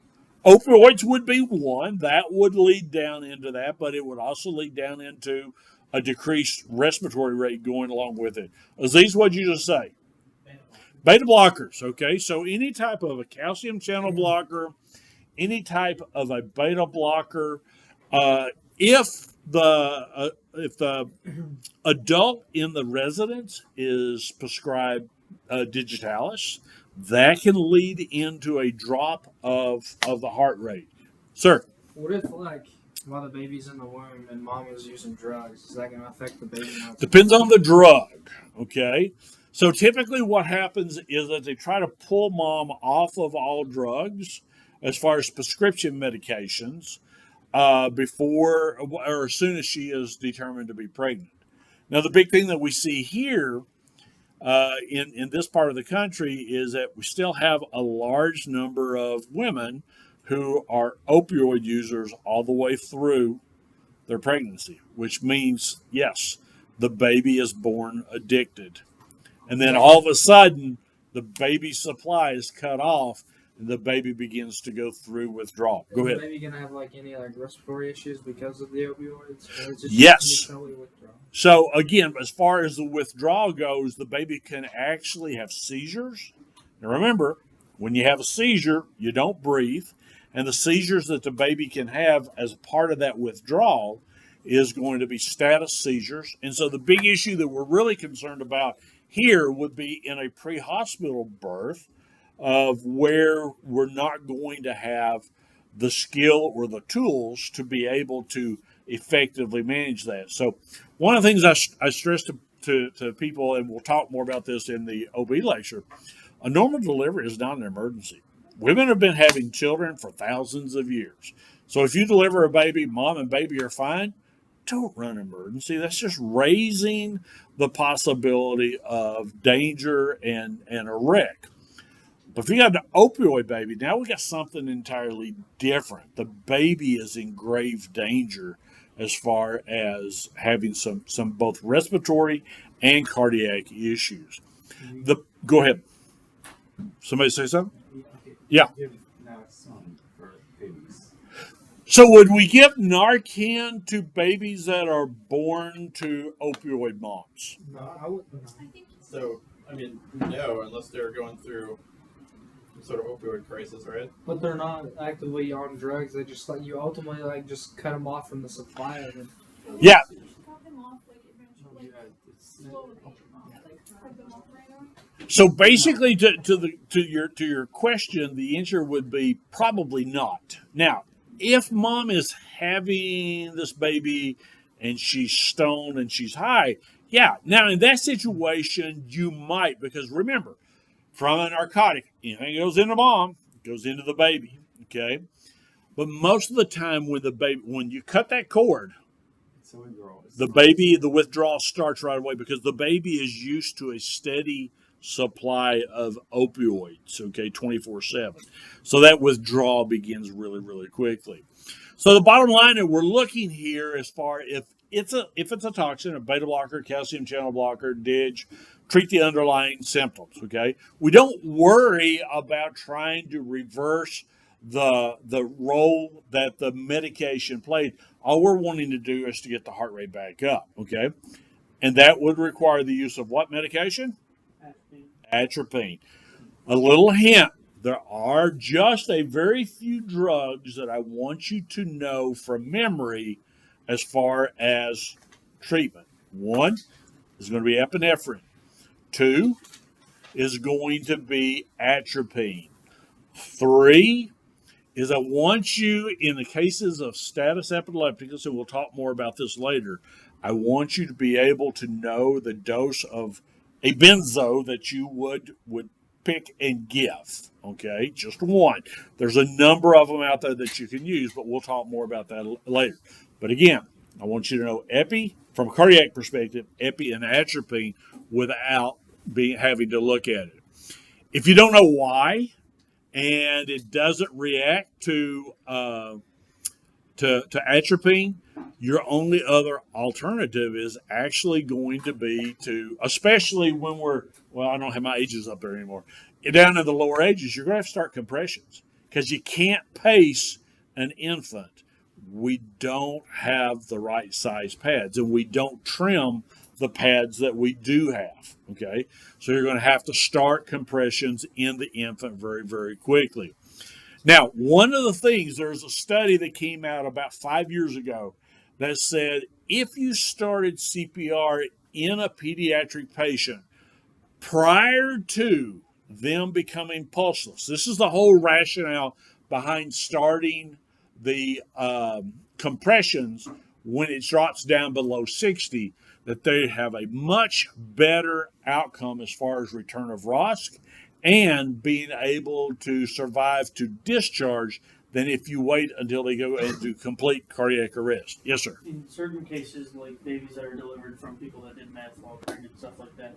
Opioids would be one. That would lead down into that, but it would also lead down into a decreased respiratory rate going along with it. Aziz, what did you just say? Beta blockers, okay? So any type of a calcium channel blocker, any type of a beta blocker, if the adult in the residence is prescribed digitalis, that can lead into a drop of the heart rate. Sir? What if, like, while the baby's in the womb and mom is using drugs, is that going to affect the baby? Depends on the drug, okay? So typically what happens is that they try to pull mom off of all drugs as far as prescription medications before or as soon as she is determined to be pregnant. Now, the big thing that we see here in this part of the country is that we still have a large number of women who are opioid users all the way through their pregnancy, which means, yes, the baby is born addicted. And then all of a sudden, the baby's supply is cut off and the baby begins to go through withdrawal. Go ahead. Is the baby going to have, like, any, like, respiratory issues because of the opioids? Or is it Yes. just totally withdrawal? So again, as far as the withdrawal goes, the baby can actually have seizures. Now remember, when you have a seizure, you don't breathe. And the seizures that the baby can have as part of that withdrawal is going to be status seizures. And so the big issue that we're really concerned about here would be in a pre-hospital birth of where we're not going to have the skill or the tools to be able to effectively manage that. So one of the things I stress to people, and we'll talk more about this in the OB lecture, a normal delivery is not an emergency. Women have been having children for thousands of years. So if you deliver a baby, mom and baby are fine, don't run emergency. That's just raising the possibility of danger and a wreck. But if you got an opioid baby, now we got something entirely different. The baby is in grave danger as far as having some both respiratory and cardiac issues. Go ahead. Somebody say something? Yeah. For babies. So would we give Narcan to babies that are born to opioid moms? No, I wouldn't. I think So, I mean, no, unless they're going through some sort of opioid crisis, right? But they're not actively on drugs. They just, like, you ultimately, like, just cut them off from the supply of them. Yeah. you should cut them off, like, eventually, slowly. Yeah, like, cut them off right on. So basically, to your question, the answer would be probably not. Now, if mom is having this baby and she's stoned and she's high, yeah. Now in that situation, you might, because remember, from a narcotic, anything goes into mom goes into the baby. Okay, but most of the time when you cut that cord, the withdrawal starts right away because the baby is used to a steady supply of opioids, okay, 24/7. So that withdrawal begins really, really quickly. So the bottom line that we're looking here as far if it's a toxin, a beta blocker, calcium channel blocker, DIG, treat the underlying symptoms, okay? We don't worry about trying to reverse the role that the medication played. All we're wanting to do is to get the heart rate back up, okay? And that would require the use of what medication? Atropine. A little hint, there are just a very few drugs that I want you to know from memory as far as treatment. One is going to be epinephrine. Two is going to be atropine. Three is I want you, in the cases of status epilepticus, and we'll talk more about this later, I want you to be able to know the dose of a benzo that you would pick and give. Okay, just one. There's a number of them out there that you can use, but we'll talk more about that later. But again, I want you to know epi, from a cardiac perspective, epi and atropine without having to look at it. If you don't know why, and it doesn't react to atropine, your only other alternative is actually going to be to, especially when I don't have my ages up there anymore. Down in the lower ages, you're going to have to start compressions because you can't pace an infant. We don't have the right size pads, and we don't trim the pads that we do have. Okay, so you're going to have to start compressions in the infant very, very quickly. Now, one of the things, there's a study that came out about 5 years ago that said if you started CPR in a pediatric patient prior to them becoming pulseless, this is the whole rationale behind starting the compressions when it drops down below 60, that they have a much better outcome as far as return of ROSC and being able to survive to discharge than if you wait until they go into complete cardiac arrest. Yes, sir. In certain cases, like babies that are delivered from people that did meth while pregnant, stuff like that,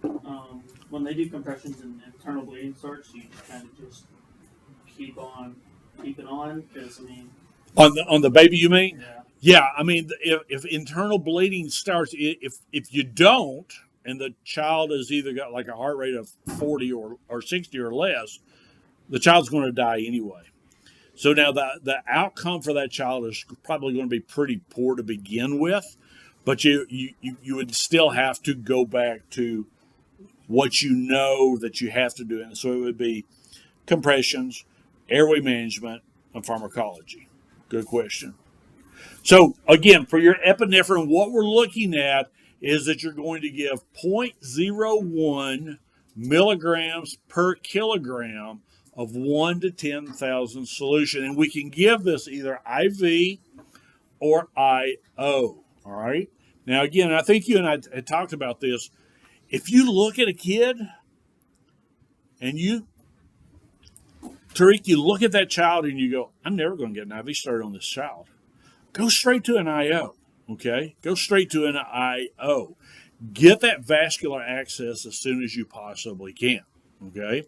when they do compressions and internal bleeding starts, you kind of just keep on keeping on, because I mean, on the baby, you mean? yeah. Yeah, I mean, if internal bleeding starts, if you don't, and the child has either got like a heart rate of 40 or 60 or less, the child's going to die anyway. So now the outcome for that child is probably going to be pretty poor to begin with, but you would still have to go back to what you know that you have to do. And so it would be compressions, airway management, and pharmacology. Good question. So again, for your epinephrine, what we're looking at is that you're going to give 0.01 milligrams per kilogram of 1 to 10,000 solution. And we can give this either IV or IO. All right. Now, again, I think you and I had talked about this. If you look at a kid and Tariq, you look at that child and you go, I'm never going to get an IV started on this child. Go straight to an IO, okay? Go straight to an IO. Get that vascular access as soon as you possibly can, okay?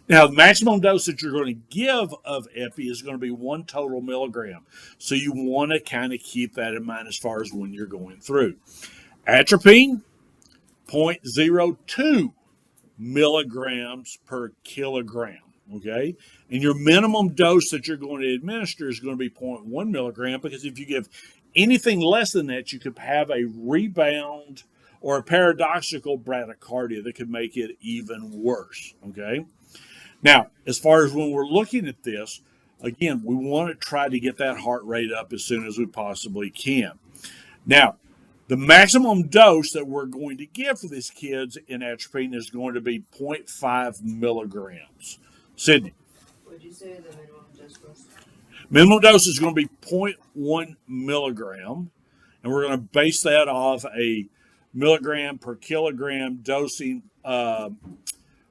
Now, the maximum dose that you're going to give of epi is going to be 1 total milligram. So you want to kind of keep that in mind as far as when you're going through. Atropine, 0.02 milligrams per kilogram. Okay, and your minimum dose that you're going to administer is going to be 0.1 milligram, because if you give anything less than that, you could have a rebound or a paradoxical bradycardia that could make it even worse. Okay, now as far as when we're looking at this, again, we want to try to get that heart rate up as soon as we possibly can. Now, the maximum dose that we're going to give for these kids in atropine is going to be 0.5 milligrams. Sydney. Would you say the minimum dose was? Minimum dose is going to be 0.1 milligram, and we're going to base that off a milligram per kilogram dosing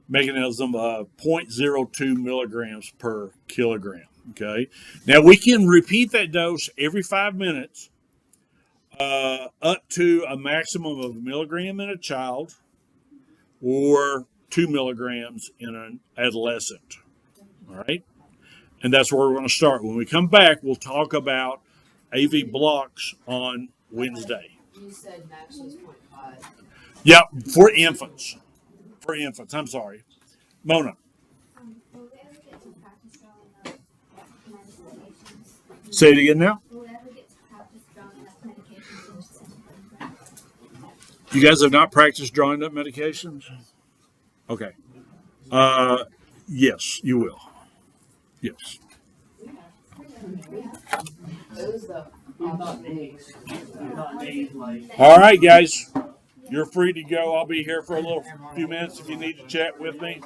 mechanism of 0.02 milligrams per kilogram. Okay. Now we can repeat that dose every 5 minutes, up to a maximum of 1 milligram in a child, or 2 milligrams in an adolescent. All right. And that's where we're going to start. When we come back, we'll talk about AV blocks on Wednesday. You said max was 0.5. Yeah, for infants. For infants. I'm sorry. Mona. Will they ever get to practice drawing up medications? Say it again now. Will they ever get to practice drawing up medications? You guys have not practiced drawing up medications? Okay. Yes, you will. Yes. Not made like. All right, guys. You're free to go. I'll be here for a few minutes if you need to chat with me.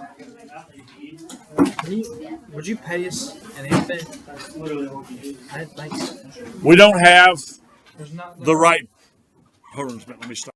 Would you pay us an anything? That's literally what we do. Thanks. We don't have There's not the right. Hold on a minute. Let me stop.